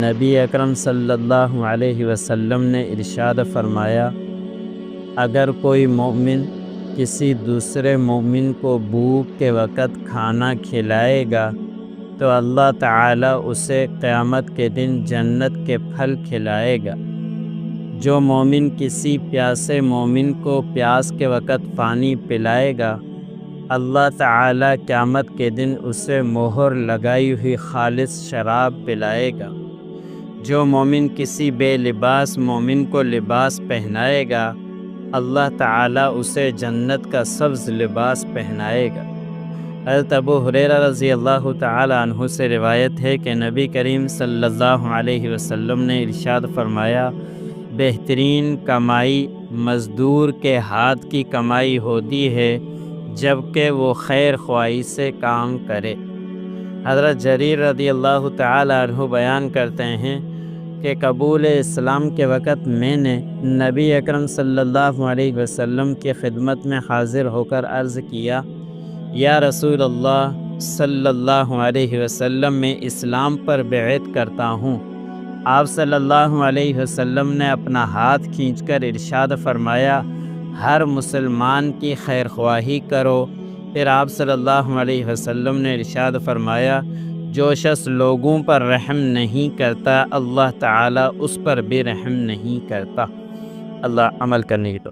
نبی اکرم صلی اللہ علیہ وسلم نے ارشاد فرمایا، اگر کوئی مومن کسی دوسرے مومن کو بھوک کے وقت کھانا کھلائے گا تو اللہ تعالیٰ اسے قیامت کے دن جنت کے پھل کھلائے گا۔ جو مومن کسی پیاسے مومن کو پیاس کے وقت پانی پلائے گا، اللہ تعالیٰ قیامت کے دن اسے مہر لگائی ہوئی خالص شراب پلائے گا۔ جو مومن کسی بے لباس مومن کو لباس پہنائے گا، اللہ تعالیٰ اسے جنت کا سبز لباس پہنائے گا۔ حضرت ابو ہریرہ رضی اللہ تعالیٰ عنہ سے روایت ہے کہ نبی کریم صلی اللہ علیہ وسلم نے ارشاد فرمایا، بہترین کمائی مزدور کے ہاتھ کی کمائی ہوتی ہے جبکہ وہ خیر خواہی سے کام کرے۔ حضرت جریر رضی اللہ تعالیٰ عنہ بیان کرتے ہیں کہ قبول اسلام کے وقت میں نے نبی اکرم صلی اللہ علیہ وسلم کی خدمت میں حاضر ہو کر عرض کیا، یا رسول اللہ صلی اللہ علیہ وسلم، میں اسلام پر بیعت کرتا ہوں۔ آپ صلی اللہ علیہ وسلم نے اپنا ہاتھ کھینچ کر ارشاد فرمایا، ہر مسلمان کی خیر خواہی کرو۔ پھر آپ صلی اللہ علیہ وسلم نے ارشاد فرمایا، جو شخص لوگوں پر رحم نہیں کرتا، اللہ تعالیٰ اس پر بھی رحم نہیں کرتا۔ اللہ عمل کرنے کی تو